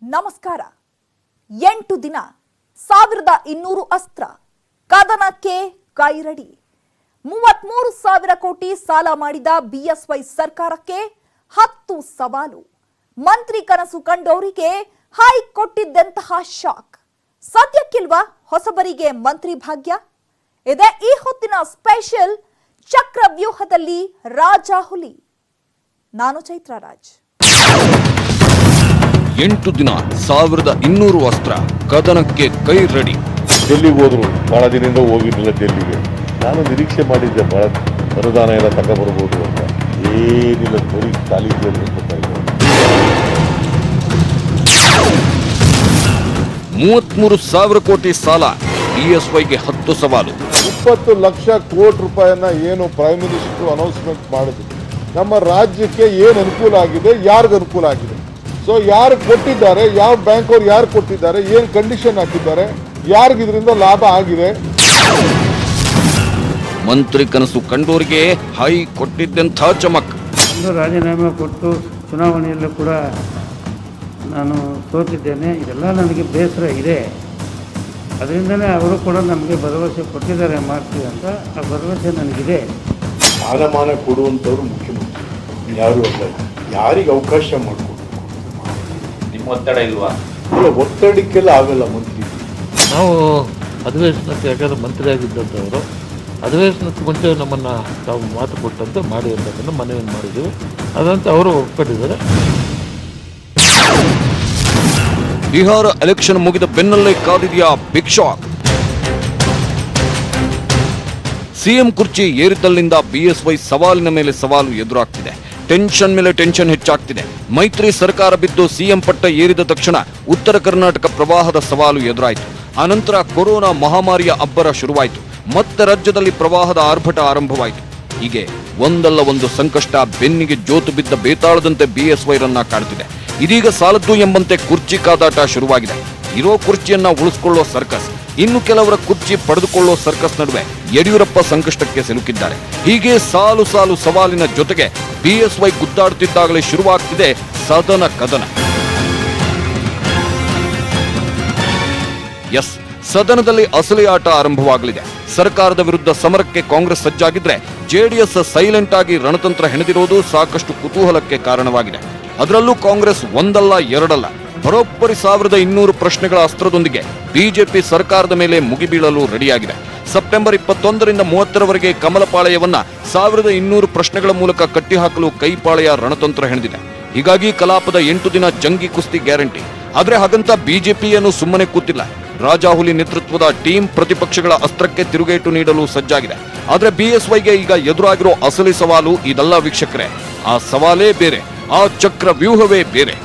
ನಮಸ್ಕಾರ. 8 ದಿನ 1200 ಅಸ್ತ್ರ ಕದನಕ್ಕೆ ಕೈರಡಿ. 33,000 ಕೋಟಿ ಸಾಲ ಮಾಡಿದ ಬಿಎಸ್ವೈ ಸರ್ಕಾರಕ್ಕೆ 10 ಸವಾಲು. ಮಂತ್ರಿ ಕನಸು ಕಂಡವರಿಗೆ ಹೈ ಕೊಟ್ಟಿದ್ದಂತಹ ಶಾಕ್. ಸದ್ಯಕ್ಕಿಲ್ವಾ ಹೊಸಬರಿಗೆ ಮಂತ್ರಿ ಭಾಗ್ಯ? ಇದೇ ಈ ಹೊತ್ತಿನ ಸ್ಪೆಷಲ್ ಚಕ್ರವ್ಯೂಹದಲ್ಲಿ ರಾಜಾಹುಲಿ. ನಾನು ಚೈತ್ರ ರಾಜ್. 8 ದಿನ 1200 ಅಸ್ತ್ರ ಕದನಕ್ಕೆ ಕೈ ರೆಡಿ. ಡೆಲ್ಲಿಗೆ ಹೋದ್ರು, ಬಹಳ ದಿನದಿಂದ ಹೋಗಿರಲಿಲ್ಲ ಡೆಲ್ಲಿಗೆ. ನಾನು ನಿರೀಕ್ಷೆ ಮಾಡಿದ್ದೆ ಬಹಳ ಅನುದಾನ ಎಲ್ಲ ತಗೊಬರ್ಬೋದು ಅಂತ. ಏನಿಲ್ಲ, ಬರೀ ಖಾಲಿ 33,000 ಕೋಟಿ ಸಾಲ, ಬಿಎಸ್ವೈಗೆ 10 ಸವಾಲು. 20 ಲಕ್ಷ ಕೋಟಿ ರೂಪಾಯಿಯನ್ನ ಏನು ಪ್ರೈಮ್ ಮಿನಿಸ್ಟರ್ ಅನೌನ್ಸ್ಮೆಂಟ್ ಮಾಡಿದ್ರು, ನಮ್ಮ ರಾಜ್ಯಕ್ಕೆ ಏನು ಅನುಕೂಲ ಆಗಿದೆ, ಯಾರಿಗ ಅನುಕೂಲ ಆಗಿದೆ, ಸೊ ಯಾರು ಕೊಟ್ಟಿದ್ದಾರೆ, ಯಾವ ಬ್ಯಾಂಕ್ ಅವ್ರು ಯಾರು ಕೊಟ್ಟಿದ್ದಾರೆ, ಏನು ಕಂಡೀಷನ್ ಹಾಕಿದ್ದಾರೆ, ಯಾರಿಗೆ ಇದರಿಂದ ಲಾಭ ಆಗಿದೆ. ಮಂತ್ರಿ ಕನಸು ಕಂಡೋರಿಗೆ ಹೈ ಕೊಟ್ಟಿದ್ದಂಥ ಚಮಕ್. ರಾಜೀನಾಮೆ ಕೊಟ್ಟು ಚುನಾವಣೆಯಲ್ಲೂ ಕೂಡ ನಾನು ಸೋತಿದ್ದೇನೆ. ಇದೆಲ್ಲ ನನಗೆ ಬೇಸರ ಇದೆ. ಅದರಿಂದಲೇ ಅವರು ಕೂಡ ನಮಗೆ ಭರವಸೆ ಕೊಟ್ಟಿದ್ದಾರೆ ಮಾಡ್ತೀವಿ ಅಂತ. ಆ ಭರವಸೆ ನನಗಿದೆ. ಸ್ಥಾನಮಾನ ಕೊಡುವಂಥವ್ರು ಮುಖ್ಯಮಂತ್ರಿ, ಯಾರು ಅಲ್ಲ. ಯಾರಿಗೆ ಅವಕಾಶ ಮಾಡಿಕೊಡು. ನಿಮ್ಮ ಒತ್ತಡ ಇಲ್ವಾ? ಅಲ್ಲ, ಒತ್ತಡಕ್ಕೆಲ್ಲ ಆಗಲ್ಲ ಮಂತ್ರಿ. ನಾವು ಅಧಿವೇಶನಕ್ಕೆ ಯಾಕಂದರೆ ಮಂತ್ರಿ ಆಗಿದ್ದಂಥವರು ಅಧಿವೇಶನಕ್ಕೆ ಮುಂಚೆ ನಮ್ಮನ್ನು ತಾವು ಮಾತು ಕೊಟ್ಟಂತೆ ಮಾಡಿ ಅಂತಕ್ಕಂಥ ಮನವಿಯನ್ನು ಮಾಡಿದ್ದೀವಿ. ಅದಂತೆ ಅವರು ಒಪ್ಪಿಕೊಂಡಿದ್ದಾರೆ. ಬಿಹಾರ ಎಲೆಕ್ಷನ್ ಮುಗಿದ ಬೆನ್ನಲ್ಲೇ ಕಾದಿದೆಯಾ ಬಿಗ್ ಶಾಕ್. ಸಿಎಂ ಕುರ್ಚಿ ಏರಿದ್ದಲ್ಲಿಂದ ಬಿಎಸ್ವೈ ಸವಾಲಿನ ಮೇಲೆ ಸವಾಲು ಎದುರಾಗ್ತಿದೆ. ಟೆನ್ಷನ್ ಮೇಲೆ ಟೆನ್ಷನ್ ಹೆಚ್ಚಾಗ್ತಿದೆ. ಮೈತ್ರಿ ಸರ್ಕಾರ ಬಿದ್ದು ಸಿಎಂ ಪಟ್ಟ ಏರಿದ ತಕ್ಷಣ ಉತ್ತರ ಕರ್ನಾಟಕ ಪ್ರವಾಹದ ಸವಾಲು ಎದುರಾಯಿತು. ಅನಂತರ ಕೊರೋನಾ ಮಹಾಮಾರಿಯ ಅಬ್ಬರ ಶುರುವಾಯಿತು. ಮತ್ತೆ ರಾಜ್ಯದಲ್ಲಿ ಪ್ರವಾಹದ ಆರ್ಭಟ ಆರಂಭವಾಯಿತು. ಹೀಗೆ ಒಂದಲ್ಲ ಒಂದು ಸಂಕಷ್ಟ ಬೆನ್ನಿಗೆ ಜೋತು ಬಿದ್ದ ಬೇತಾಳದಂತೆ ಬಿಎಸ್ವೈರನ್ನ ಕಾಡ್ತಿದೆ. ಇದೀಗ ಸಾಲದ್ದು ಎಂಬಂತೆ ಕುರ್ಚಿ ಕಾದಾಟ ಶುರುವಾಗಿದೆ. ಇರೋ ಕುರ್ಚಿಯನ್ನ ಉಳಿಸಿಕೊಳ್ಳೋ ಸರ್ಕಸ್, ಇನ್ನು ಕೆಲವರ ಕುರ್ಚಿ ಪಡೆದುಕೊಳ್ಳೋ ಸರ್ಕಸ್ ನಡುವೆ ಯಡಿಯೂರಪ್ಪ ಸಂಕಷ್ಟಕ್ಕೆ ಸಿಲುಕಿದ್ದಾರೆ. ಹೀಗೆ ಸಾಲು ಸಾಲು ಸವಾಲಿನ ಜೊತೆಗೆ ಬಿಎಸ್ವೈ ಗುದ್ದಾಡುತ್ತಿದ್ದಾಗಲೇ ಶುರುವಾಗ್ತಿದೆ ಸದನ ಕದನ. ಎಸ್, ಸದನದಲ್ಲಿ ಅಸಲಿ ಆಟ ಆರಂಭವಾಗಲಿದೆ. ಸರ್ಕಾರದ ವಿರುದ್ಧ ಸಮರಕ್ಕೆ ಕಾಂಗ್ರೆಸ್ ಸಜ್ಜಾಗಿದ್ರೆ ಜೆಡಿಎಸ್ ಸೈಲೆಂಟ್ ಆಗಿ ರಣತಂತ್ರ ಹೆಣೆದಿರುವುದು ಸಾಕಷ್ಟು ಕುತೂಹಲಕ್ಕೆ ಕಾರಣವಾಗಿದೆ. ಅದರಲ್ಲೂ ಕಾಂಗ್ರೆಸ್ ಒಂದಲ್ಲ ಎರಡಲ್ಲ, ಬರೋಬ್ಬರಿ 1200 ಪ್ರಶ್ನೆಗಳ ಅಸ್ತ್ರದೊಂದಿಗೆ ಬಿಜೆಪಿ ಸರ್ಕಾರದ ಮೇಲೆ ಮುಗಿಬೀಳಲು ರೆಡಿಯಾಗಿದೆ. ಸೆಪ್ಟೆಂಬರ್ 21ರಿಂದ 30ರವರೆಗೆ ಕಮಲಪಾಳೆಯವನ್ನ 1200 ಪ್ರಶ್ನೆಗಳ ಮೂಲಕ ಕಟ್ಟಿಹಾಕಲು ಕೈಪಾಳೆಯ ರಣತಂತ್ರ ಹೆಣೆದಿದೆ. ಹೀಗಾಗಿ ಕಲಾಪದ 8 ದಿನ ಜಂಗಿ ಕುಸ್ತಿ ಗ್ಯಾರಂಟಿ. ಆದ್ರೆ ಹಾಗಂತ ಬಿಜೆಪಿಯನ್ನು ಸುಮ್ಮನೆ ಕೂತಿಲ್ಲ. ರಾಜಾಹುಲಿ ನೇತೃತ್ವದ ಟೀಮ್ ಪ್ರತಿಪಕ್ಷಗಳ ಅಸ್ತ್ರಕ್ಕೆ ತಿರುಗೇಟು ನೀಡಲು ಸಜ್ಜಾಗಿದೆ. ಆದ್ರೆ ಬಿಎಸ್ವೈಗೆ ಈಗ ಎದುರಾಗಿರೋ ಅಸಲಿ ಸವಾಲು ಇದಲ್ಲ ವೀಕ್ಷಕರೇ. ಆ ಸವಾಲೇ ಬೇರೆ, ಆ ಚಕ್ರವ್ಯೂಹವೇ ಬೇರೆ.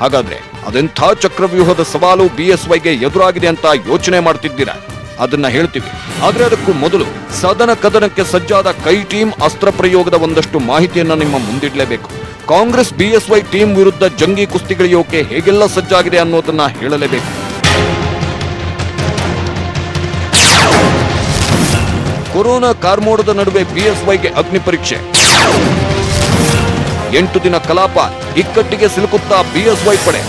ಹಾಗಾದ್ರೆ ಅದೆಂಥ ಚಕ್ರವ್ಯೂಹದ ಸವಾಲು ಬಿಎಸ್ವೈಗೆ ಎದುರಾಗಿದೆ ಅಂತ ಯೋಚನೆ ಮಾಡ್ತಿದ್ದೀರಾ? ಅದನ್ನ ಹೇಳ್ತೀವಿ. ಆದ್ರೆ ಅದಕ್ಕೂ ಮೊದಲು ಸದನ ಕದನಕ್ಕೆ ಸಜ್ಜಾದ ಕೈ ಟೀಮ್ ಅಸ್ತ್ರ ಪ್ರಯೋಗದ ಒಂದಷ್ಟು ಮಾಹಿತಿಯನ್ನ ನಿಮ್ಮ ಮುಂದಿಡ್ಲೇಬೇಕು. ಕಾಂಗ್ರೆಸ್ ಬಿಎಸ್ವೈ ಟೀಮ್ ವಿರುದ್ಧ ಜಂಗಿ ಕುಸ್ತಿಗಿಳಿಯೋಕೆ ಹೇಗೆಲ್ಲ ಸಜ್ಜಾಗಿದೆ ಅನ್ನೋದನ್ನ ಹೇಳಲೇಬೇಕು. ಕೊರೋನಾ ಕಾರ್ಮೋಡದ ನಡುವೆ ಬಿಎಸ್ವೈಗೆ ಅಗ್ನಿ ಪರೀಕ್ಷೆ. 8 ದಿನ ಕಲಾಪ, ಇಕ್ಕಟ್ಟಿಗೆ ಸಿಲುಕುತ್ತಾ ಬಿಎಸ್ವೈ ಪಡೆ.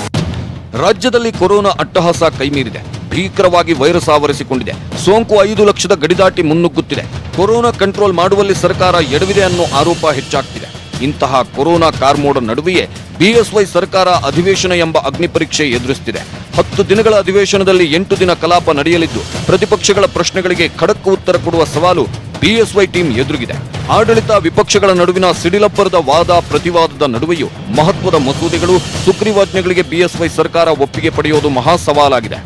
ರಾಜ್ಯದಲ್ಲಿ ಕೊರೋನಾ ಅಟ್ಟಹಾಸ ಕೈಮೀರಿದೆ. ಭೀಕರವಾಗಿ ವೈರಸ್ ಆವರಿಸಿಕೊಂಡಿದೆ. ಸೋಂಕು 5 ಲಕ್ಷದ ಗಡಿದಾಟಿ ಮುನ್ನುಗ್ಗುತ್ತಿದೆ. ಕೊರೋನಾ ಕಂಟ್ರೋಲ್ ಮಾಡುವಲ್ಲಿ ಸರ್ಕಾರ ಎಡವಿದೆ ಅನ್ನೋ ಆರೋಪ ಹೆಚ್ಚಾಗ್ತಿದೆ. ಇಂತಹ ಕೊರೋನಾ ಕಾರ್ಮೋಡ ನಡುವೆಯೇ ಬಿಎಸ್ವೈ ಸರ್ಕಾರ ಅಧಿವೇಶನ ಎಂಬ ಅಗ್ನಿ ಪರೀಕ್ಷೆ ಎದುರಿಸುತ್ತಿದೆ. 10 ದಿನಗಳ ಅಧಿವೇಶನದಲ್ಲಿ 8 ದಿನ ಕಲಾಪ ನಡೆಯಲಿದ್ದು ಪ್ರತಿಪಕ್ಷಗಳ ಪ್ರಶ್ನೆಗಳಿಗೆ ಖಡಕ್ ಉತ್ತರ ಕೊಡುವ ಸವಾಲು ಬಿಎಸ್ವೈ ಟೀಮ್ ಎದುರಿಗಿದೆ. ಆಡಳಿತ ವಿಪಕ್ಷಗಳ ನಡುವಿನ ಸಿಡಿಲಬ್ಬರದ ವಾದ ಪ್ರತಿವಾದದ ನಡುವೆಯೂ ಮಹತ್ವದ ಮಸೂದೆಗಳು, ಸುಗ್ರೀವಾಜ್ಞೆಗಳಿಗೆ ಬಿಎಸ್ವೈ ಸರ್ಕಾರ ಒಪ್ಪಿಗೆ ಪಡೆಯೋದು ಮಹಾ ಸವಾಲಾಗಿದೆ.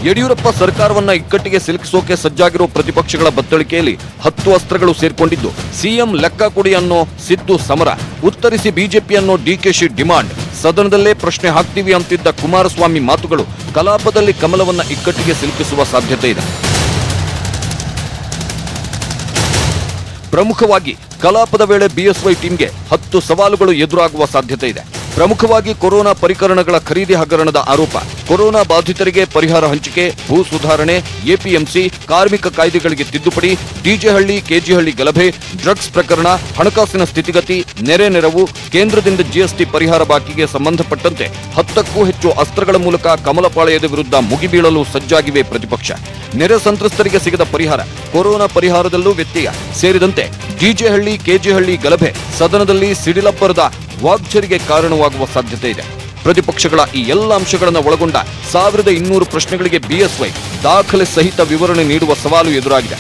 ಯಡಿಯೂರಪ್ಪ ಸರ್ಕಾರವನ್ನ ಇಕ್ಕಟ್ಟಿಗೆ ಸಿಲುಕಿಸೋಕೆ ಸಜ್ಜಾಗಿರೋ ಪ್ರತಿಪಕ್ಷಗಳ ಬತ್ತಳಿಕೆಯಲ್ಲಿ 10 ಅಸ್ತ್ರಗಳು ಸೇರ್ಕೊಂಡಿದ್ದು ಸಿಎಂ ಲೆಕ್ಕ ಕೊಡಿ ಅನ್ನೋ ಸಿದ್ದು ಸಮರ, ಉತ್ತರಿಸಿ ಬಿಜೆಪಿ ಅನ್ನೋ ಡಿಕೆಶಿ ಡಿಮಾಂಡ್, ಸದನದಲ್ಲೇ ಪ್ರಶ್ನೆ ಹಾಕ್ತೀವಿ ಅಂತಿದ್ದ ಕುಮಾರಸ್ವಾಮಿ ಮಾತುಗಳು ಕಲಾಪದಲ್ಲಿ ಕಮಲವನ್ನ ಇಕ್ಕಟ್ಟಿಗೆ ಸಿಲುಕಿಸುವ ಸಾಧ್ಯತೆ ಇದೆ. ಪ್ರಮುಖವಾಗಿ ಕಲಾಪದ ವೇಳೆ ಬಿಎಸ್ವೈ ಟೀಮ್ಗೆ 10 ಸವಾಲುಗಳು ಎದುರಾಗುವ ಸಾಧ್ಯತೆ ಇದೆ. ಪ್ರಮುಖವಾಗಿ ಕೊರೋನಾ ಪರಿಕರಣಗಳ ಖರೀದಿ ಹಗರಣದ ಆರೋಪ, ಕೊರೋನಾ ಬಾಧಿತರಿಗೆ ಪರಿಹಾರ ಹಂಚಿಕೆ, ಭೂ ಸುಧಾರಣೆ, ಎಪಿಎಂಸಿ, ಕಾರ್ಮಿಕ ಕಾಯ್ದೆಗಳಿಗೆ ತಿದ್ದುಪಡಿ, ಡಿಜೆಹಳ್ಳಿ ಕೆಜಿಹಳ್ಳಿ ಗಲಭೆ, ಡ್ರಗ್ಸ್ ಪ್ರಕರಣ, ಹಣಕಾಸಿನ ಸ್ಥಿತಿಗತಿ, ನೆರವು, ಕೇಂದ್ರದಿಂದ ಜಿಎಸ್ಟಿ ಪರಿಹಾರ ಬಾಕಿಗೆ ಸಂಬಂಧಪಟ್ಟಂತೆ 10ಕ್ಕೂ ಹೆಚ್ಚು ಅಸ್ತ್ರಗಳ ಮೂಲಕ ಕಮಲಪಾಳ್ಯದ ವಿರುದ್ಧ ಮುಗಿಬೀಳಲು ಸಜ್ಜಾಗಿವೆ ಪ್ರತಿಪಕ್ಷ. ನೆರೆ ಸಂತ್ರಸ್ತರಿಗೆ ಸಿಗದ ಪರಿಹಾರ, ಕೊರೋನಾ ಪರಿಹಾರದಲ್ಲೂ ವ್ಯತ್ಯಯ ಸೇರಿದಂತೆ ಡಿಜೆಹಳ್ಳಿ ಕೆಜಿಹಳ್ಳಿ ಗಲಭೆ ಸದನದಲ್ಲಿ ಸಿಡಿಲಬ್ಬರದ ವಾಗ್ಚರಿಗೆ ಕಾರಣವಾಗುವ ಸಾಧ್ಯತೆ ಇದೆ. ಪ್ರತಿಪಕ್ಷಗಳ ಈ ಎಲ್ಲ ಅಂಶಗಳನ್ನು ಒಳಗೊಂಡ 1200 ಪ್ರಶ್ನೆಗಳಿಗೆ ಬಿಎಸ್ವೈ ದಾಖಲೆ ಸಹಿತ ವಿವರಣೆ ನೀಡುವ ಸವಾಲು ಎದುರಾಗಿದೆ.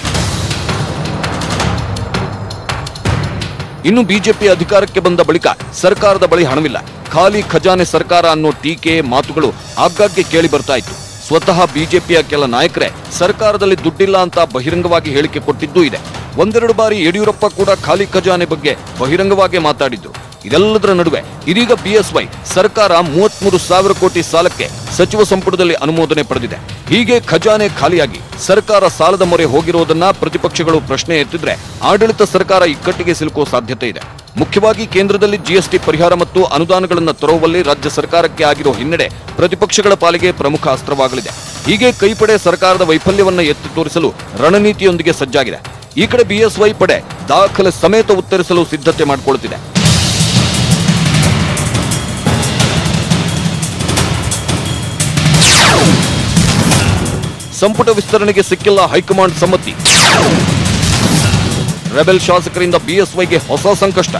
ಇನ್ನು ಬಿಜೆಪಿ ಅಧಿಕಾರಕ್ಕೆ ಬಂದ ಬಳಿಕ ಸರ್ಕಾರದ ಬಳಿ ಹಣವಿಲ್ಲ, ಖಾಲಿ ಖಜಾನೆ ಸರ್ಕಾರ ಅನ್ನೋ ಟೀಕೆ ಮಾತುಗಳು ಆಗಾಗ್ಗೆ ಕೇಳಿ ಬರ್ತಾ ಇತ್ತು. ಸ್ವತಃ ಬಿಜೆಪಿಯ ಕೆಲ ನಾಯಕರೇ ಸರ್ಕಾರದಲ್ಲಿ ದುಡ್ಡಿಲ್ಲ ಅಂತ ಬಹಿರಂಗವಾಗಿ ಹೇಳಿಕೆ ಕೊಟ್ಟಿದ್ದೂ ಇದೆ. ಒಂದೆರಡು ಬಾರಿ ಯಡಿಯೂರಪ್ಪ ಕೂಡ ಖಾಲಿ ಖಜಾನೆ ಬಗ್ಗೆ ಬಹಿರಂಗವಾಗಿ ಮಾತಾಡಿದ್ರು. ಇದೆಲ್ಲದರ ನಡುವೆ ಇದೀಗ ಬಿಎಸ್ವೈ ಸರ್ಕಾರ 33,000 ಕೋಟಿ ಸಾಲಕ್ಕೆ ಸಚಿವ ಸಂಪುಟದಲ್ಲಿ ಅನುಮೋದನೆ ಪಡೆದಿದೆ. ಹೀಗೆ ಖಜಾನೆ ಖಾಲಿಯಾಗಿ ಸರ್ಕಾರ ಸಾಲದ ಮೊರೆ ಹೋಗಿರುವುದನ್ನ ಪ್ರತಿಪಕ್ಷಗಳು ಪ್ರಶ್ನೆ ಎತ್ತಿದ್ರೆ ಆಡಳಿತ ಸರ್ಕಾರ ಇಕ್ಕಟ್ಟಿಗೆ ಸಿಲುಕುವ ಸಾಧ್ಯತೆ ಇದೆ. ಮುಖ್ಯವಾಗಿ ಕೇಂದ್ರದಲ್ಲಿ ಜಿಎಸ್ಟಿ ಪರಿಹಾರ ಮತ್ತು ಅನುದಾನಗಳನ್ನು ತರುವಲ್ಲಿ ರಾಜ್ಯ ಸರ್ಕಾರಕ್ಕೆ ಆಗಿರೋ ಹಿನ್ನಡೆ ಪ್ರತಿಪಕ್ಷಗಳ ಪಾಲಿಗೆ ಪ್ರಮುಖ ಅಸ್ತ್ರವಾಗಲಿದೆ. ಹೀಗೆ ಕೈಪಡೆ ಸರ್ಕಾರದ ವೈಫಲ್ಯವನ್ನ ಎತ್ತಿ ತೋರಿಸಲು ರಣನೀತಿಯೊಂದಿಗೆ ಸಜ್ಜಾಗಿದೆ. ಈ ಕಡೆ ಬಿಎಸ್ವೈ ಪಡೆ ದಾಖಲೆ ಸಮೇತ ಉತ್ತರಿಸಲು ಸಿದ್ಧತೆ ಮಾಡಿಕೊಳ್ಳುತ್ತಿದೆ. ಸಂಪುಟ ವಿಸ್ತರಣೆಗೆ ಸಿಕ್ಕಿಲ್ಲ ಹೈಕಮಾಂಡ್ ಸಮ್ಮತಿ, ರೆಬೆಲ್ ಶಾಸಕರಿಂದ ಬಿಎಸ್ವೈಗೆ ಹೊಸ ಸಂಕಷ್ಟ.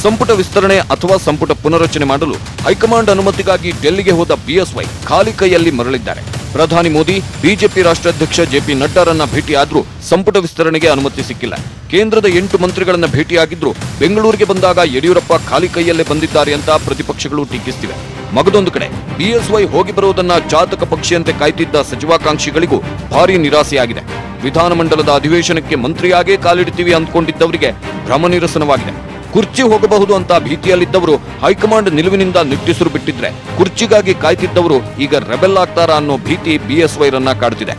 ಸಂಪುಟ ವಿಸ್ತರಣೆ ಅಥವಾ ಸಂಪುಟ ಪುನರಚನೆ ಮಾಡಲು ಹೈಕಮಾಂಡ್ ಅನುಮತಿಗಾಗಿ ಡೆಲ್ಲಿಗೆ ಹೋದ ಬಿಎಸ್ವೈ ಖಾಲಿ ಕೈಯಲ್ಲಿ ಮರಳಿದ್ದಾರೆ. ಪ್ರಧಾನಿ ಮೋದಿ, ಬಿಜೆಪಿ ರಾಷ್ಟ್ರಾಧ್ಯಕ್ಷ ಜೆಪಿ ನಡ್ಡಾರನ್ನ ಭೇಟಿಯಾದ್ರೂ ಸಂಪುಟ ವಿಸ್ತರಣೆಗೆ ಅನುಮತಿ ಸಿಕ್ಕಿಲ್ಲ. ಕೇಂದ್ರದ 8 ಮಂತ್ರಿಗಳನ್ನ ಭೇಟಿಯಾಗಿದ್ರು ಬೆಂಗಳೂರಿಗೆ ಬಂದಾಗ ಯಡಿಯೂರಪ್ಪ ಖಾಲಿ ಕೈಯಲ್ಲೇ ಬಂದಿದ್ದಾರೆ ಅಂತ ಪ್ರತಿಪಕ್ಷಗಳು ಟೀಕಿಸುತ್ತಿವೆ. ಮಗದೊಂದು ಕಡೆ ಬಿಎಸ್ವೈ ಹೋಗಿ ಬರುವುದನ್ನ ಜಾತಕ ಪಕ್ಷಿಯಂತೆ ಕಾಯ್ತಿದ್ದ ಸಚಿವಾಕಾಂಕ್ಷಿಗಳಿಗೂ ಭಾರೀ ನಿರಾಸೆಯಾಗಿದೆ. ವಿಧಾನಮಂಡಲದ ಅಧಿವೇಶನಕ್ಕೆ ಮಂತ್ರಿಯಾಗೇ ಕಾಲಿಡ್ತೀವಿ ಅಂದ್ಕೊಂಡಿದ್ದವರಿಗೆ ಭ್ರಮ ನಿರಸನವಾಗಿದೆ. ಕುರ್ಚಿ ಹೋಗಬಹುದು ಅಂತ ಭೀತಿಯಲ್ಲಿದ್ದವರು ಹೈಕಮಾಂಡ್ ನಿಲುವಿನಿಂದ ನಿಟ್ಟುಸಿರು ಬಿಟ್ಟಿದ್ರೆ ಕುರ್ಚಿಗಾಗಿ ಕಾಯ್ತಿದ್ದವರು ಈಗ ರೆಬೆಲ್ ಆಗ್ತಾರಾ ಅನ್ನೋ ಭೀತಿ ಬಿಎಸ್ವೈರನ್ನ ಕಾಡುತ್ತಿದೆ.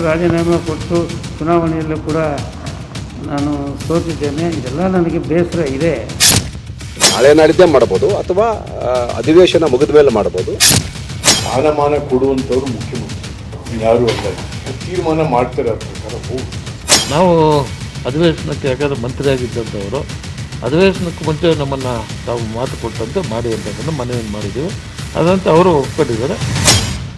ರಾಜೀನಾಮೆ ಕೊಟ್ಟು ಚುನಾವಣೆಯಲ್ಲೂ ಕೂಡ ನಾನು ಸೋತಿದ್ದೇನೆ. ಇದೆಲ್ಲ ನನಗೆ ಬೇಸರ ಇದೆ. ನಾಳೆ ನಾಡಿದ್ದೇ ಮಾಡ್ಬೋದು ಅಥವಾ ಅಧಿವೇಶನ ಮುಗಿದ ಮೇಲೆ ಮಾಡ್ಬೋದು. ಸ್ಥಾನಮಾನ ಕೊಡುವಂಥವ್ರು ಮುಖ್ಯಮಂತ್ರಿ, ಯಾರು ಅಲ್ಲ. ತೀರ್ಮಾನ ಮಾಡ್ತಾರೆ ಆ ಪ್ರಕಾರ ಹೋಗಿ. ನಾವು ಅಧಿವೇಶನಕ್ಕೆ ಯಾಕಂದರೆ ಮಂತ್ರಿಯಾಗಿದ್ದಂಥವರು ಅಧಿವೇಶನಕ್ಕೆ ಮುಂಚೆ ನಮ್ಮನ್ನು ತಾವು ಮಾತು ಕೊಟ್ಟಂತೆ ಮಾಡಿ ಅಂತದನ್ನು ಮನವಿಯನ್ನು ಮಾಡಿದ್ದೀವಿ. ಅದಂತ ಅವರು ಒಪ್ಕೊಂಡಿದ್ದಾರೆ.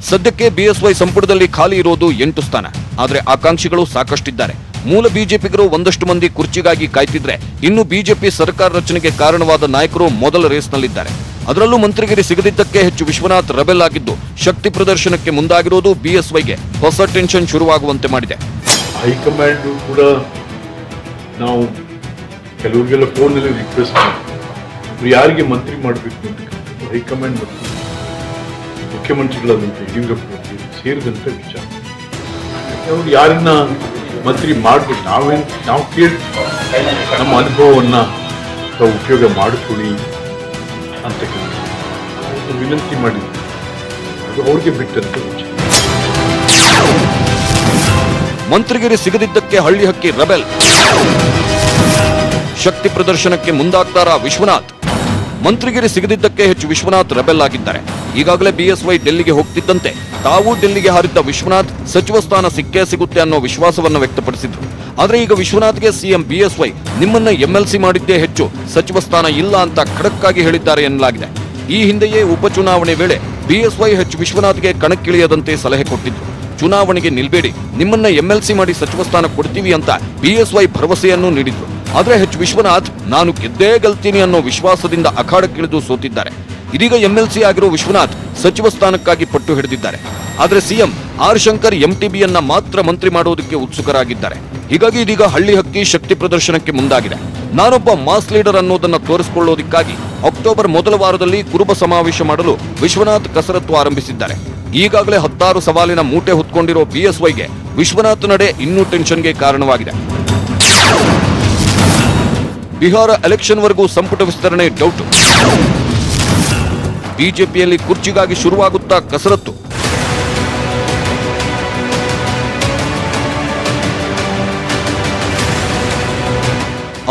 ಸದ್ಯಕ್ಕೆ ಬಿಎಸ್ವೈ ಸಂಪುಟದಲ್ಲಿ ಖಾಲಿ ಇರೋದು 8 ಸ್ಥಾನ. ಆದರೆ ಆಕಾಂಕ್ಷಿಗಳು ಸಾಕಷ್ಟಿದ್ದಾರೆ. ಮೂಲ ಬಿಜೆಪಿಗರು ಒಂದಷ್ಟು ಮಂದಿ ಕುರ್ಚಿಗಾಗಿ ಕಾಯ್ತಿದ್ರೆ ಇನ್ನು ಬಿಜೆಪಿ ಸರ್ಕಾರ ರಚನೆಗೆ ಕಾರಣವಾದ ನಾಯಕರು ಮೊದಲ ರೇಸ್ನಲ್ಲಿದ್ದಾರೆ. ಅದರಲ್ಲೂ ಮಂತ್ರಿಗಿರಿ ಸಿಗದಿದ್ದಕ್ಕೆ ಹೆಚ್ಚು ವಿಶ್ವನಾಥ್ ರೆಬೆಲ್ ಆಗಿದ್ದು ಶಕ್ತಿ ಪ್ರದರ್ಶನಕ್ಕೆ ಮುಂದಾಗಿರೋದು ಬಿಎಸ್ವೈಗೆ ಹೊಸ ಟೆನ್ಷನ್ ಶುರುವಾಗುವಂತೆ ಮಾಡಿದೆ. ಹೈಕಮಾಂಡ್ ಕೂಡ ನಾವು ಕೆಲವರಿಗೆಲ್ಲ ಫೋನ್ನಲ್ಲಿ ರಿಕ್ವೆಸ್ಟ್ ಮಾಡ್ತೀವಿ, ಯಾರಿಗೆ ಮಂತ್ರಿ ಮಾಡಬೇಕು ಅಂತ ಹೈಕಮಾಂಡ್ ಮತ್ತು ಮುಖ್ಯಮಂತ್ರಿಗಳಾದಂಥ ಯಡಿಯೂರಪ್ಪ ಸೇರಿದಂಥ ವಿಚಾರ. ಅವರು ಯಾರನ್ನ ಮಂತ್ರಿ ಮಾಡ್ಬಿಟ್ಟು ನಾವು ಕೇಳ್ತೀವಿ, ನಮ್ಮ ಅನುಭವವನ್ನು ತಾವು ಉಪಯೋಗ ಮಾಡಿಕೊಳ್ಳಿ ಅಂತ ವಿನಂತಿ ಮಾಡಿದ್ವಿ. ಅದು ಅವ್ರಿಗೆ ಬಿಟ್ಟಂತ ವಿಚಾರ. ಮಂತ್ರಿಗಿರಿ ಸಿಗದಿದ್ದಕ್ಕೆ ಹಳ್ಳಿ ಹಕ್ಕಿ ರೆಬೆಲ್, ಶಕ್ತಿ ಪ್ರದರ್ಶನಕ್ಕೆ ಮುಂದಾಗ್ತಾರಾ ವಿಶ್ವನಾಥ್? ಮಂತ್ರಿಗಿರಿ ಸಿಗದಿದ್ದಕ್ಕೆ ಹೆಚ್ಚು ವಿಶ್ವನಾಥ್ ರೆಬೆಲ್ ಆಗಿದ್ದಾರೆ. ಈಗಾಗಲೇ ಬಿಎಸ್ವೈ ಡೆಲ್ಲಿಗೆ ಹೋಗ್ತಿದ್ದಂತೆ ತಾವು ಡೆಲ್ಲಿಗೆ ಹಾರಿದ್ದ ವಿಶ್ವನಾಥ್ ಸಚಿವ ಸ್ಥಾನ ಸಿಕ್ಕೇ ಸಿಗುತ್ತೆ ಅನ್ನೋ ವಿಶ್ವಾಸವನ್ನು ವ್ಯಕ್ತಪಡಿಸಿದ್ರು. ಆದ್ರೆ ಈಗ ವಿಶ್ವನಾಥ್ಗೆ ಸಿಎಂ ಬಿಎಸ್ವೈ ನಿಮ್ಮನ್ನ ಎಂಎಲ್ಸಿ ಮಾಡಿದ್ದೇ ಹೆಚ್ಚು, ಸಚಿವ ಸ್ಥಾನ ಇಲ್ಲ ಅಂತ ಖಡಕ್ ಆಗಿ ಹೇಳಿದ್ದಾರೆ ಎನ್ನಲಾಗಿದೆ. ಈ ಹಿಂದೆಯೇ ಉಪಚುನಾವಣೆ ವೇಳೆ ಬಿಎಸ್ವೈ ಹೆಚ್ಚು ವಿಶ್ವನಾಥ್ಗೆ ಕಣಕ್ಕಿಳಿಯದಂತೆ ಸಲಹೆ ಕೊಟ್ಟಿದ್ರು. ಚುನಾವಣೆಗೆ ನಿಲ್ಬೇಡಿ, ನಿಮ್ಮನ್ನ ಎಂಎಲ್ಸಿ ಮಾಡಿ ಸಚಿವ ಸ್ಥಾನ ಕೊಡ್ತೀವಿ ಅಂತ ಬಿಎಸ್ವೈ ಭರವಸೆಯನ್ನು ನೀಡಿದ್ರು. ಆದ್ರೆ ಎಚ್ ವಿಶ್ವನಾಥ್ ನಾನು ಗೆದ್ದೇ ಗೆಲ್ತೀನಿ ಅನ್ನೋ ವಿಶ್ವಾಸದಿಂದ ಅಖಾಡಕ್ಕಿಳಿದು ಸೋತಿದ್ದಾರೆ. ಇದೀಗ ಎಂಎಲ್ಸಿ ಆಗಿರೋ ವಿಶ್ವನಾಥ್ ಸಚಿವ ಸ್ಥಾನಕ್ಕಾಗಿ ಪಟ್ಟು ಹಿಡಿದಿದ್ದಾರೆ. ಆದ್ರೆ ಸಿಎಂ ಆರ್ ಶಂಕರ್ ಎಂಟಿಬಿಯನ್ನ ಮಾತ್ರ ಮಂತ್ರಿ ಮಾಡೋದಕ್ಕೆ ಉತ್ಸುಕರಾಗಿದ್ದಾರೆ. ಹೀಗಾಗಿ ಇದೀಗ ಹಳ್ಳಿ ಹಕ್ಕಿ ಶಕ್ತಿ ಪ್ರದರ್ಶನಕ್ಕೆ ಮುಂದಾಗಿದೆ. ನಾನೊಬ್ಬ ಮಾಸ್ ಲೀಡರ್ ಅನ್ನೋದನ್ನ ತೋರಿಸಿಕೊಳ್ಳೋದಕ್ಕಾಗಿ ಅಕ್ಟೋಬರ್ ಮೊದಲ ವಾರದಲ್ಲಿ ಕುರುಬ ಸಮಾವೇಶ ಮಾಡಲು ವಿಶ್ವನಾಥ್ ಕಸರತ್ತು ಆರಂಭಿಸಿದ್ದಾರೆ. ಈಗಾಗಲೇ 16 ಸವಾಲಿನ ಮೂಟೆ ಹೊತ್ಕೊಂಡಿರೋ ಬಿಎಸ್ವೈಗೆ ವಿಶ್ವನಾಥ್ ನಡೆ ಇನ್ನೂ ಟೆನ್ಷನ್ಗೆ ಕಾರಣವಾಗಿದೆ. ಬಿಹಾರ ಎಲೆಕ್ಷನ್ವರೆಗೂ ಸಂಪುಟ ವಿಸ್ತರಣೆ ಡೌಟ್. ಬಿಜೆಪಿಯಲ್ಲಿ ಕುರ್ಚಿಗಾಗಿ ಶುರುವಾಗುತ್ತಾ ಕಸರತ್ತು.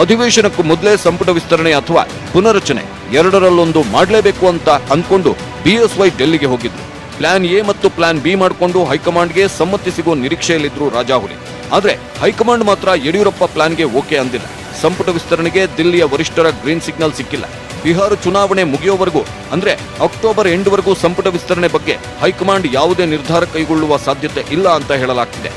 ಅಧಿವೇಶನಕ್ಕೂ ಮೊದಲೇ ಸಂಪುಟ ವಿಸ್ತರಣೆ ಅಥವಾ ಪುನರಚನೆ ಎರಡರಲ್ಲೊಂದು ಮಾಡಲೇಬೇಕು ಅಂತ ಅಂದ್ಕೊಂಡು ಬಿಎಸ್ವೈ ಡೆಲ್ಲಿಗೆ ಹೋಗಿದ್ರು. ಪ್ಲಾನ್ ಎ ಮತ್ತು ಪ್ಲಾನ್ ಬಿ ಮಾಡಿಕೊಂಡು ಹೈಕಮಾಂಡ್ಗೆ ಸಮ್ಮತಿ ಸಿಗೋ ನಿರೀಕ್ಷೆಯಲ್ಲಿದ್ರು ರಾಜಾಹುಲಿ. ಆದ್ರೆ ಹೈಕಮಾಂಡ್ ಮಾತ್ರ ಯಡಿಯೂರಪ್ಪ ಪ್ಲಾನ್ಗೆ ಓಕೆ ಅಂದಿಲ್ಲ. ಸಂಪುಟ ವಿಸ್ತರಣೆಗೆ ದಿಲ್ಲಿಯ ವರಿಷ್ಠರ ಗ್ರೀನ್ ಸಿಗ್ನಲ್ ಸಿಕ್ಕಿಲ್ಲ. ಬಿಹಾರ ಚುನಾವಣೆ ಮುಗಿಯೋವರೆಗೂ ಅಂದ್ರೆ ಅಕ್ಟೋಬರ್ ಎಂಡ್ವರೆಗೂ ಸಂಪುಟ ವಿಸ್ತರಣೆ ಬಗ್ಗೆ ಹೈಕಮಾಂಡ್ ಯಾವುದೇ ನಿರ್ಧಾರ ಕೈಗೊಳ್ಳುವ ಸಾಧ್ಯತೆ ಇಲ್ಲ ಅಂತ ಹೇಳಲಾಗ್ತಿದೆ.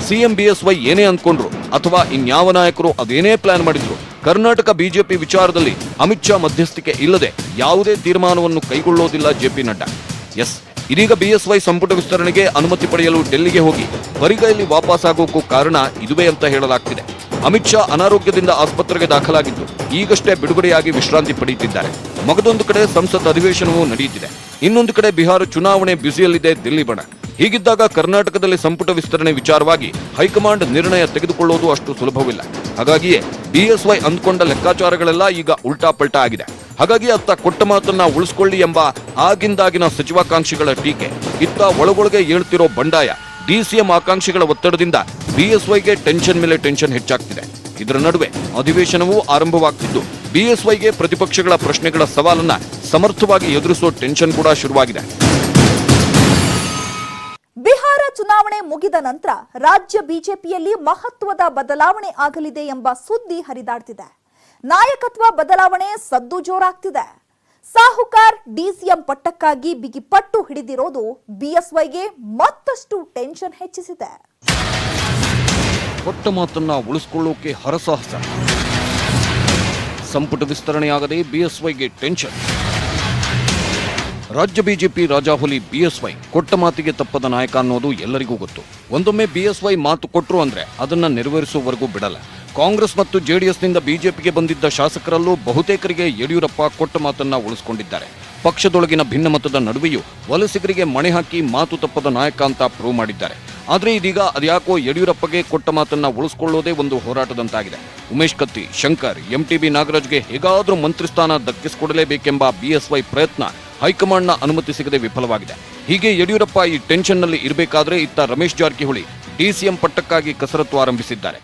ಸಿಎಂ ಬಿಎಸ್ವೈ ಏನೇ ಅಂದ್ಕೊಂಡ್ರು ಅಥವಾ ಇನ್ಯಾವ ನಾಯಕರು ಅದೇನೇ ಪ್ಲಾನ್ ಮಾಡಿದ್ರು, ಕರ್ನಾಟಕ ಬಿಜೆಪಿ ವಿಚಾರದಲ್ಲಿ ಅಮಿತ್ ಶಾ ಮಧ್ಯಸ್ಥಿಕೆ ಇಲ್ಲದೆ ಯಾವುದೇ ತೀರ್ಮಾನವನ್ನು ಕೈಗೊಳ್ಳೋದಿಲ್ಲ ಜೆಪಿ ನಡ್ಡಾ. ಎಸ್, ಇದೀಗ ಬಿಎಸ್ವೈ ಸಂಪುಟ ವಿಸ್ತರಣೆಗೆ ಅನುಮತಿ ಪಡೆಯಲು ಡೆಲ್ಲಿಗೆ ಹೋಗಿ ಬರಿಗೈಲಿ ವಾಪಸ್ ಆಗೋಕ್ಕೂ ಕಾರಣ ಇದುವೇ ಅಂತ ಹೇಳಲಾಗ್ತಿದೆ. ಅಮಿತ್ ಶಾ ಅನಾರೋಗ್ಯದಿಂದ ಆಸ್ಪತ್ರೆಗೆ ದಾಖಲಾಗಿದ್ದು ಈಗಷ್ಟೇ ಬಿಡುಗಡೆಯಾಗಿ ವಿಶ್ರಾಂತಿ ಪಡೆಯುತ್ತಿದ್ದಾರೆ. ಮಗದೊಂದು ಕಡೆ ಸಂಸತ್ ಅಧಿವೇಶನವೂ ನಡೆಯುತ್ತಿದೆ, ಇನ್ನೊಂದು ಕಡೆ ಬಿಹಾರ ಚುನಾವಣೆ ಬ್ಯುಸಿಯಲ್ಲಿದೆ ದಿಲ್ಲಿ ಬಣ. ಹೀಗಿದ್ದಾಗ ಕರ್ನಾಟಕದಲ್ಲಿ ಸಂಪುಟ ವಿಸ್ತರಣೆ ವಿಚಾರವಾಗಿ ಹೈಕಮಾಂಡ್ ನಿರ್ಣಯ ತೆಗೆದುಕೊಳ್ಳೋದು ಅಷ್ಟು ಸುಲಭವಿಲ್ಲ. ಹಾಗಾಗಿಯೇ ಬಿಎಸ್ವೈ ಅಂದ್ಕೊಂಡ ಲೆಕ್ಕಾಚಾರಗಳೆಲ್ಲ ಈಗ ಉಲ್ಟಾ ಪಲ್ಟಾ ಆಗಿದೆ. ಹಾಗಾಗಿ ಅತ್ತ ಕೊಟ್ಟ ಮಾತನ್ನ ಉಳಿಸ್ಕೊಳ್ಳಿ ಎಂಬ ಆಗಿಂದಾಗಿನ ಸಚಿವಾಕಾಂಕ್ಷಿಗಳ ಟೀಕೆ, ಇತ್ತ ಒಳಗೊಳಗೆ ಏಳ್ತಿರೋ ಬಂಡಾಯ, ಡಿಸಿಎಂ ಆಕಾಂಕ್ಷಿಗಳ ಒತ್ತಡದಿಂದ ಬಿಎಸ್ವೈಗೆ ಟೆನ್ಷನ್ ಮೇಲೆ ಟೆನ್ಷನ್ ಹೆಚ್ಚಾಗ್ತಿದೆ. ಇದರ ನಡುವೆ ಅಧಿವೇಶನವೂ ಆರಂಭವಾಗ್ತಿದ್ದು ಬಿಎಸ್ವೈಗೆ ಪ್ರತಿಪಕ್ಷಗಳ ಪ್ರಶ್ನೆಗಳ ಸವಾಲನ್ನ ಸಮರ್ಥವಾಗಿ ಎದುರಿಸೋ ಟೆನ್ಷನ್ ಕೂಡ ಶುರುವಾಗಿದೆ. ಬಿಹಾರ ಚುನಾವಣೆ ಮುಗಿದ ನಂತರ ರಾಜ್ಯ ಬಿಜೆಪಿಯಲ್ಲಿ ಮಹತ್ವದ ಬದಲಾವಣೆ ಆಗಲಿದೆ ಎಂಬ ಸುದ್ದಿ ಹರಿದಾಡ್ತಿದೆ. ನಾಯಕತ್ವ ಬದಲಾವಣೆ ಸದ್ದು ಜೋರಾಗ್ತಿದೆ. ಸಾಹುಕಾರ್ ಡಿಸಿಎಂ ಪಟ್ಟಕ್ಕಾಗಿ ಬಿಗಿಪಟ್ಟು ಹಿಡಿದಿರೋದು ಬಿಎಸ್ವೈಗೆ ಮತ್ತಷ್ಟು ಟೆನ್ಷನ್ ಹೆಚ್ಚಿಸಿದೆ. ಕೊಟ್ಟ ಮಾತನ್ನ ಉಳಿಸಿಕೊಳ್ಳೋಕೆ ಹರಸಾಹಸ, ಸಂಪುಟ ವಿಸ್ತರಣೆಯಾಗದೆ ಬಿಎಸ್ವೈಗೆ ಟೆನ್ಷನ್. ರಾಜ್ಯ ಬಿಜೆಪಿ ರಾಜಾಹುಲಿ ಬಿಎಸ್ವೈ ಕೊಟ್ಟ ಮಾತಿಗೆ ತಪ್ಪದ ನಾಯಕ ಅನ್ನೋದು ಎಲ್ಲರಿಗೂ ಗೊತ್ತು. ಒಂದೊಮ್ಮೆ ಬಿಎಸ್ವೈ ಮಾತು ಕೊಟ್ರು ಅಂದ್ರೆ ಅದನ್ನ ನೆರವೇರಿಸುವವರೆಗೂ ಬಿಡಲ್ಲ. ಕಾಂಗ್ರೆಸ್ ಮತ್ತು ಜೆಡಿಎಸ್ನಿಂದ ಬಿಜೆಪಿಗೆ ಬಂದಿದ್ದ ಶಾಸಕರಲ್ಲೂ ಬಹುತೇಕರಿಗೆ ಯಡಿಯೂರಪ್ಪ ಕೊಟ್ಟ ಮಾತನ್ನ ಉಳಿಸಿಕೊಂಡಿದ್ದಾರೆ. ಪಕ್ಷದೊಳಗಿನ ಭಿನ್ನಮತದ ನಡುವೆಯೂ ವಲಸಿಗರಿಗೆ ಮಣೆ ಹಾಕಿ ಮಾತು ತಪ್ಪದ ನಾಯಕ ಅಂತ ಪ್ರೂವ್ ಮಾಡಿದ್ದಾರೆ. ಆದ್ರೆ ಇದೀಗ ಅದ್ಯಾಕೋ ಯಡಿಯೂರಪ್ಪಗೆ ಕೊಟ್ಟ ಮಾತನ್ನ ಉಳಿಸಿಕೊಳ್ಳೋದೇ ಒಂದು ಹೋರಾಟದಂತಾಗಿದೆ. ಉಮೇಶ್ ಕತ್ತಿ, ಶಂಕರ್, ಎಂಟಿಬಿ ನಾಗರಾಜ್ಗೆ ಹೇಗಾದ್ರೂ ಮಂತ್ರಿ ಸ್ಥಾನ ದಕ್ಕಿಸಿಕೊಡಲೇಬೇಕೆಂಬ ಬಿಎಸ್ವೈ ಪ್ರಯತ್ನ ಹೈಕಮಾಂಡ್ನ ಅನುಮತಿ ಸಿಗದೆ ವಿಫಲವಾಗಿದೆ. ಹೀಗೆ ಯಡಿಯೂರಪ್ಪ ಈ ಟೆನ್ಷನ್ನಲ್ಲಿ ಇರಬೇಕಾದ್ರೆ ಇತ್ತ ರಮೇಶ್ ಜಾರಕಿಹೊಳಿ ಡಿಸಿಎಂ ಪಟ್ಟಕ್ಕಾಗಿ ಕಸರತ್ತು ಆರಂಭಿಸಿದ್ದಾರೆ.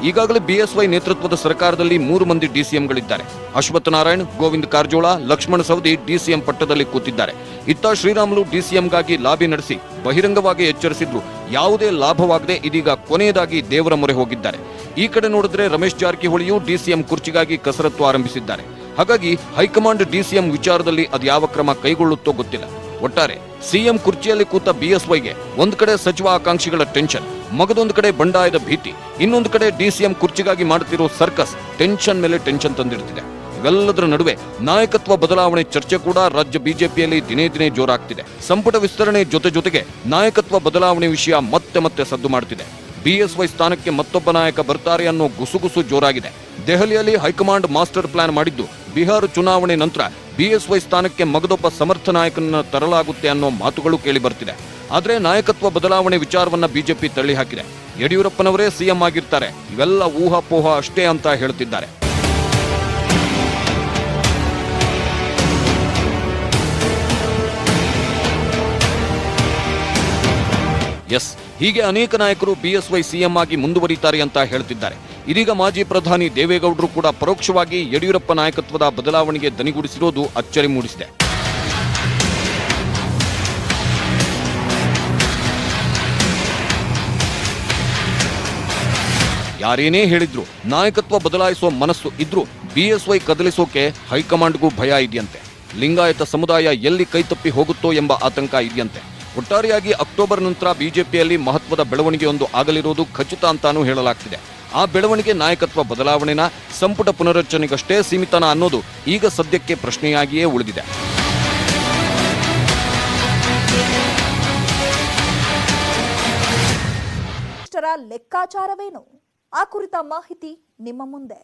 ಈಗಾಗಲೇ ಬಿಎಸ್ವೈ ನೇತೃತ್ವದ ಸರ್ಕಾರದಲ್ಲಿ 3 ಮಂದಿ ಡಿಸಿಎಂಗಳಿದ್ದಾರೆ. ಅಶ್ವಥ್ ನಾರಾಯಣ್, ಗೋವಿಂದ ಕಾರಜೋಳ, ಲಕ್ಷ್ಮಣ ಸವದಿ ಡಿಸಿಎಂ ಪಟ್ಟದಲ್ಲಿ ಕೂತಿದ್ದಾರೆ. ಇತ್ತ ಶ್ರೀರಾಮುಲು ಡಿಸಿಎಂಗಾಗಿ ಲಾಬಿ ನಡೆಸಿ ಬಹಿರಂಗವಾಗಿ ಎಚ್ಚರಿಸಿದ್ರು ಯಾವುದೇ ಲಾಭವಾಗದೆ ಇದೀಗ ಕೊನೆಯದಾಗಿ ದೇವರ ಮೊರೆ ಹೋಗಿದ್ದಾರೆ. ಈ ಕಡೆ ನೋಡಿದ್ರೆ ರಮೇಶ್ ಜಾರಕಿಹೊಳಿಯು ಡಿಸಿಎಂ ಕುರ್ಚಿಗಾಗಿ ಕಸರತ್ತು ಆರಂಭಿಸಿದ್ದಾರೆ. ಹಾಗಾಗಿ ಹೈಕಮಾಂಡ್ ಡಿಸಿಎಂ ವಿಚಾರದಲ್ಲಿ ಅದ್ಯಾವ ಕ್ರಮ ಕೈಗೊಳ್ಳುತ್ತೋ ಗೊತ್ತಿಲ್ಲ. ಒಟ್ಟಾರೆ ಸಿಎಂ ಕುರ್ಚಿಯಲ್ಲಿ ಕೂತ ಬಿಎಸ್ವೈಗೆ ಒಂದು ಕಡೆ ಸಚಿವ ಆಕಾಂಕ್ಷಿಗಳ ಟೆನ್ಷನ್, ಮಗದೊಂದು ಕಡೆ ಬಂಡಾಯದ ಭೀತಿ, ಇನ್ನೊಂದು ಕಡೆ ಡಿಸಿಎಂ ಕುರ್ಚಿಗಾಗಿ ಮಾಡುತ್ತಿರೋ ಸರ್ಕಸ್ ಟೆನ್ಷನ್ ಮೇಲೆ ಟೆನ್ಷನ್ ತಂದಿಡ್ತಿದೆ. ಇವೆಲ್ಲದರ ನಡುವೆ ನಾಯಕತ್ವ ಬದಲಾವಣೆ ಚರ್ಚೆ ಕೂಡ ರಾಜ್ಯ ಬಿಜೆಪಿಯಲ್ಲಿ ದಿನೇ ದಿನೇ ಜೋರಾಗ್ತಿದೆ. ಸಂಪುಟ ವಿಸ್ತರಣೆ ಜೊತೆಗೆ ನಾಯಕತ್ವ ಬದಲಾವಣೆ ವಿಷಯ ಮತ್ತೆ ಸದ್ದು ಮಾಡುತ್ತಿದೆ. ಬಿಎಸ್ವೈ ಸ್ಥಾನಕ್ಕೆ ಮತ್ತೊಬ್ಬ ನಾಯಕ ಬರ್ತಾರೆ ಅನ್ನೋ ಗುಸುಗುಸು ಜೋರಾಗಿದೆ. ದೆಹಲಿಯಲ್ಲಿ ಹೈಕಮಾಂಡ್ ಮಾಸ್ಟರ್ ಪ್ಲಾನ್ ಮಾಡಿದ್ದು ಬಿಹಾರ ಚುನಾವಣೆ ನಂತರ ಬಿಎಸ್ವೈ ಸ್ಥಾನಕ್ಕೆ ಮಗದೊಬ್ಬ ಸಮರ್ಥ ನಾಯಕನನ್ನ ತರಲಾಗುತ್ತೆ ಅನ್ನೋ ಮಾತುಗಳು ಕೇಳಿ ಬರ್ತಿದೆ. ಆದ್ರೆ ನಾಯಕತ್ವ ಬದಲಾವಣೆ ವಿಚಾರವನ್ನ ಬಿಜೆಪಿ ತಳ್ಳಿ ಹಾಕಿದೆ. ಯಡಿಯೂರಪ್ಪನವರೇ ಸಿಎಂ ಆಗಿರ್ತಾರೆ, ಇವೆಲ್ಲ ಊಹಾಪೋಹ ಅಷ್ಟೇ ಅಂತ ಹೇಳ್ತಿದ್ದಾರೆ. ಎಸ್, ಹೀಗೆ ಅನೇಕ ನಾಯಕರು ಬಿಎಸ್ವೈ ಸಿಎಂ ಆಗಿ ಮುಂದುವರಿತಾರೆ ಅಂತ ಹೇಳ್ತಿದ್ದಾರೆ. ಇದೀಗ ಮಾಜಿ ಪ್ರಧಾನಿ ದೇವೇಗೌಡರು ಕೂಡ ಪರೋಕ್ಷವಾಗಿ ಯಡಿಯೂರಪ್ಪ ನಾಯಕತ್ವದ ಬದಲಾವಣೆಗೆ ದನಿಗೂಡಿಸಿರೋದು ಅಚ್ಚರಿ ಮೂಡಿಸಿದೆ. ಯಾರೇನೇ ಹೇಳಿದ್ರು ನಾಯಕತ್ವ ಬದಲಾಯಿಸುವ ಮನಸ್ಸು ಇದ್ರೂ ಬಿಎಸ್ವೈ ಕದಲಿಸೋಕೆ ಹೈಕಮಾಂಡ್ಗೂ ಭಯ ಇದೆಯಂತೆ. ಲಿಂಗಾಯತ ಸಮುದಾಯ ಎಲ್ಲಿ ಕೈತಪ್ಪಿ ಹೋಗುತ್ತೋ ಎಂಬ ಆತಂಕ ಇದೆಯಂತೆ. ಒಟ್ಟಾರೆಯಾಗಿ ಅಕ್ಟೋಬರ್ ನಂತರ ಬಿಜೆಪಿಯಲ್ಲಿ ಮಹತ್ವದ ಬೆಳವಣಿಗೆಯೊಂದು ಆಗಲಿರುವುದು ಖಚಿತ ಅಂತಾನೂ ಹೇಳಲಾಗ್ತಿದೆ. ಆ ಬೆಳವಣಿಗೆ ನಾಯಕತ್ವ ಬದಲಾವಣೆನ, ಸಂಪುಟ ಪುನರಚನೆಗಷ್ಟೇ ಸೀಮಿತನ ಅನ್ನೋದು ಈಗ ಸದ್ಯಕ್ಕೆ ಪ್ರಶ್ನೆಯಾಗಿಯೇ ಉಳಿದಿದೆ. ಲೆಕ್ಕಾಚಾರವೇನು? ಆ ಕುರಿತ ಮಾಹಿತಿ ನಿಮ್ಮ ಮುಂದೆ.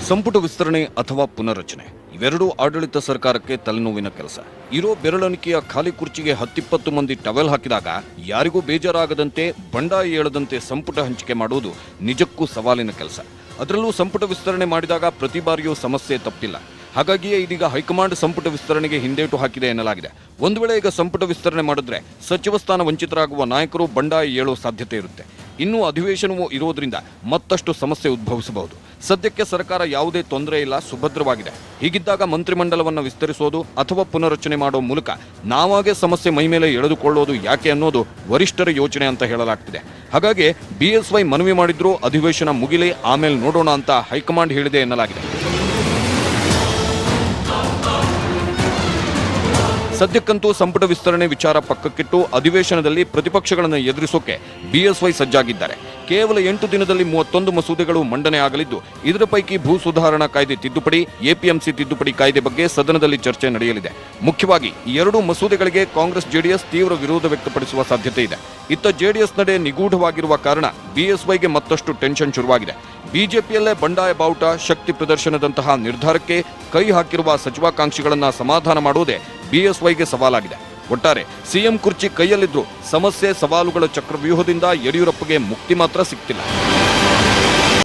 ಸಂಪುಟ ವಿಸ್ತರಣೆ ಅಥವಾ ಪುನರಚನೆ ಇವೆರಡೂ ಆಡಳಿತ ಸರ್ಕಾರಕ್ಕೆ ತಲೆನೋವಿನ ಕೆಲಸ. ಇರೋ ಬೆರಳೆಣಿಕೆಯ ಖಾಲಿ ಕುರ್ಚಿಗೆ 10-20 ಮಂದಿ ಟವೆಲ್ ಹಾಕಿದಾಗ ಯಾರಿಗೂ ಬೇಜಾರಾಗದಂತೆ, ಬಂಡಾಯ ಏಳದಂತೆ ಸಂಪುಟ ಹಂಚಿಕೆ ಮಾಡುವುದು ನಿಜಕ್ಕೂ ಸವಾಲಿನ ಕೆಲಸ. ಅದರಲ್ಲೂ ಸಂಪುಟ ವಿಸ್ತರಣೆ ಮಾಡಿದಾಗ ಪ್ರತಿ ಬಾರಿಯೂ ಸಮಸ್ಯೆ ತಪ್ಪಿಲ್ಲ. ಹಾಗಾಗಿಯೇ ಇದೀಗ ಹೈಕಮಾಂಡ್ ಸಂಪುಟ ವಿಸ್ತರಣೆಗೆ ಹಿಂದೇಟು ಹಾಕಿದೆ ಎನ್ನಲಾಗಿದೆ. ಒಂದು ವೇಳೆ ಈಗ ಸಂಪುಟ ವಿಸ್ತರಣೆ ಮಾಡಿದ್ರೆ ಸಚಿವ ಸ್ಥಾನ ವಂಚಿತರಾಗುವ ನಾಯಕರು ಬಂಡಾಯ ಏಳುವ ಸಾಧ್ಯತೆ ಇರುತ್ತೆ. ಇನ್ನೂ ಅಧಿವೇಶನವೂ ಇರೋದ್ರಿಂದ ಮತ್ತಷ್ಟು ಸಮಸ್ಯೆ ಉದ್ಭವಿಸಬಹುದು. ಸದ್ಯಕ್ಕೆ ಸರ್ಕಾರ ಯಾವುದೇ ತೊಂದರೆ ಇಲ್ಲ, ಸುಭದ್ರವಾಗಿದೆ. ಹೀಗಿದ್ದಾಗ ಮಂತ್ರಿಮಂಡಲವನ್ನು ವಿಸ್ತರಿಸೋದು ಅಥವಾ ಪುನರಚನೆ ಮಾಡೋ ಮೂಲಕ ನಾವಾಗೇ ಸಮಸ್ಯೆ ಮೈಮೇಲೆ ಎಳೆದುಕೊಳ್ಳೋದು ಯಾಕೆ ಅನ್ನೋದು ವರಿಷ್ಠರ ಯೋಚನೆ ಅಂತ ಹೇಳಲಾಗ್ತಿದೆ. ಹಾಗಾಗಿ ಬಿಎಸ್ವೈ ಮನವಿ ಮಾಡಿದ್ರು ಅಧಿವೇಶನ ಮುಗಿಲಿ, ಆಮೇಲೆ ನೋಡೋಣ ಅಂತ ಹೈಕಮಾಂಡ್ ಹೇಳಿದೆ ಎನ್ನಲಾಗಿದೆ. ಸದ್ಯಕ್ಕಂತೂ ಸಂಪುಟ ವಿಸ್ತರಣೆ ವಿಚಾರ ಪಕ್ಕಕ್ಕಿಟ್ಟು ಅಧಿವೇಶನದಲ್ಲಿ ಪ್ರತಿಪಕ್ಷಗಳನ್ನು ಎದುರಿಸೋಕೆ ಬಿಎಸ್ವೈ ಸಜ್ಜಾಗಿದ್ದಾರೆ. ಕೇವಲ 8 ದಿನದಲ್ಲಿ 31 ಮಸೂದೆಗಳು ಮಂಡನೆ ಆಗಲಿದ್ದು, ಇದರ ಪೈಕಿ ಭೂ ಸುಧಾರಣಾ ಕಾಯ್ದೆ ತಿದ್ದುಪಡಿ, ಎಪಿಎಂಸಿ ತಿದ್ದುಪಡಿ ಕಾಯ್ದೆ ಬಗ್ಗೆ ಸದನದಲ್ಲಿ ಚರ್ಚೆ ನಡೆಯಲಿದೆ. ಮುಖ್ಯವಾಗಿ ಈ 2 ಮಸೂದೆಗಳಿಗೆ ಕಾಂಗ್ರೆಸ್ ಜೆಡಿಎಸ್ ತೀವ್ರ ವಿರೋಧ ವ್ಯಕ್ತಪಡಿಸುವ ಸಾಧ್ಯತೆ ಇದೆ. ಇತ್ತ ಜೆಡಿಎಸ್ ನಡೆ ನಿಗೂಢವಾಗಿರುವ ಕಾರಣ ಬಿಎಸ್ವೈಗೆ ಮತ್ತಷ್ಟು ಟೆನ್ಷನ್ ಶುರುವಾಗಿದೆ. ಬಿಜೆಪಿಯಲ್ಲೇ ಬಂಡಾಯ ಬಾವುಟ, ಶಕ್ತಿ ಪ್ರದರ್ಶನದಂತಹ ನಿರ್ಧಾರಕ್ಕೆ ಕೈ ಹಾಕಿರುವ ಸಚಿವಾಕಾಂಕ್ಷಿಗಳನ್ನ ಸಮಾಧಾನ ಮಾಡುವುದೇ ಬಿಎಸ್ವೈಗೆ ಸವಾಲಾಗಿದೆ. ಒಟ್ಟಾರೆ ಸಿಎಂ ಕುರ್ಚಿ ಕೈಯಲ್ಲಿದ್ರು ಸಮಸ್ಯೆ ಸವಾಲುಗಳ ಚಕ್ರವ್ಯೂಹದಿಂದ ಯಡಿಯೂರಪ್ಪಗೆ ಮುಕ್ತಿ ಮಾತ್ರ ಸಿಗ್ತಿಲ್ಲ.